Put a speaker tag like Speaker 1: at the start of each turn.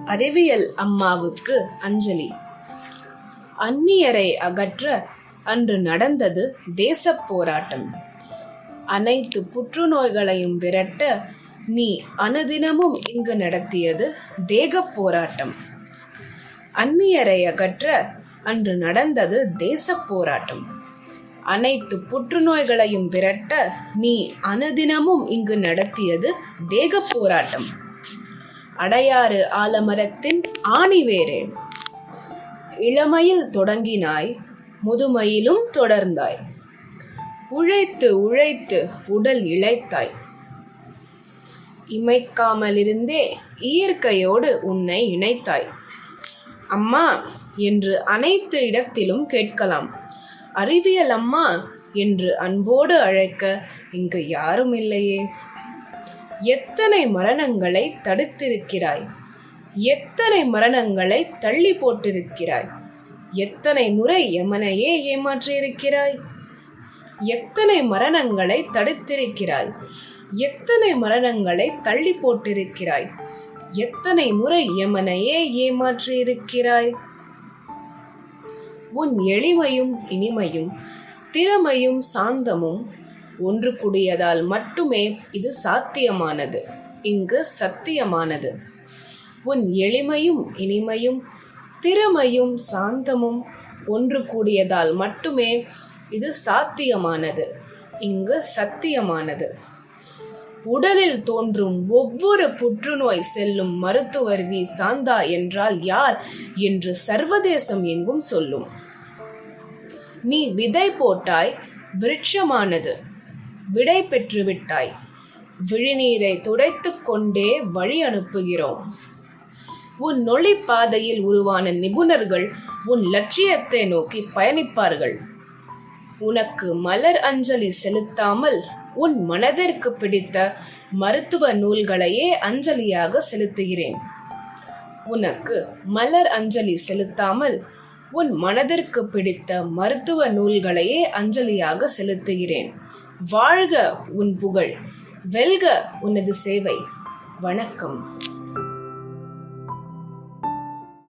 Speaker 1: அறிவியல் அம்மாவுக்கு அஞ்சலி. அந்நியரை அகற்ற அன்று நடந்தது தேசப் போராட்டம். அனைத்து புற்றுநோய்களையும் விரட்ட நீ அனுதினமும் இங்கு நடத்தியது தேகப் போராட்டம். அந்நியரை அகற்ற அன்று நடந்தது தேசப் போராட்டம். அனைத்து புற்றுநோய்களையும் விரட்ட நீ அனுதினமும் இங்கு நடத்தியது தேகப் போராட்டம். அடையாறு ஆலமரத்தின் ஆணிவேரே, இளமையில் தொடங்கினாய், முதுமையிலும் தொடர்ந்தாய். உழைத்து உழைத்து உடல் இளைத்தாய். இமைக்காமலிருந்தே இயற்கையோடு உன்னை இணைத்தாய். அம்மா என்று அனைத்து இடத்திலும் கேட்கலாம். அறிவியல் அம்மா என்று அன்போடு அழைக்க இங்கு யாரும் இல்லையே. எத்தனை மரணங்களை தடுத்திருக்கிறாய், எத்தனை மரணங்களை தள்ளி போட்டிருக்கிறாய், எத்தனை முறை யமனையே ஏமாற்றியிருக்கிறாய். எத்தனை மரணங்களை தடுத்திருக்கிறாய், எத்தனை மரணங்களை தள்ளி போட்டிருக்கிறாய், எத்தனை முறை யமனையே ஏமாற்றியிருக்கிறாய். உன் எளிமையும் இனிமையும் திறமையும் சாந்தமும் ஒன்று கூடியதால் மட்டுமே இது சாத்தியமானது, இங்கு சத்தியமானது. உன் எளிமையும் இனிமையும் திறமையும் சாந்தமும் ஒன்று கூடியதால் மட்டுமே இது சாத்தியமானது, இங்கு சத்தியமானது. உடலில் தோன்றும் ஒவ்வொரு புற்றுநோய் செல்லும் மருத்துவர் வி. சாந்தா என்றால் யார் என்று சர்வதேசம் எங்கும் சொல்லும். நீ விதை போட்டாய், விருட்சமானது. விடை பெற்று விட்டாய். விழிநீரை துடைத்து கொண்டே வழி அனுப்புகிறோம். உன் நொழி பாதையில் உருவான நிபுணர்கள் உன் லட்சியத்தை நோக்கி பயணிப்பார்கள். உனக்கு மலர் அஞ்சலி செலுத்தாமல் உன் மனதிற்கு பிடித்த மருத்துவ நூல்களையே அஞ்சலியாக செலுத்துகிறேன். உனக்கு மலர் அஞ்சலி செலுத்தாமல் உன் மனதிற்கு பிடித்த மருத்துவ நூல்களையே அஞ்சலியாக செலுத்துகிறேன். வாழ்க உன் புகழ், வெல்க உனது சேவை. வணக்கம்.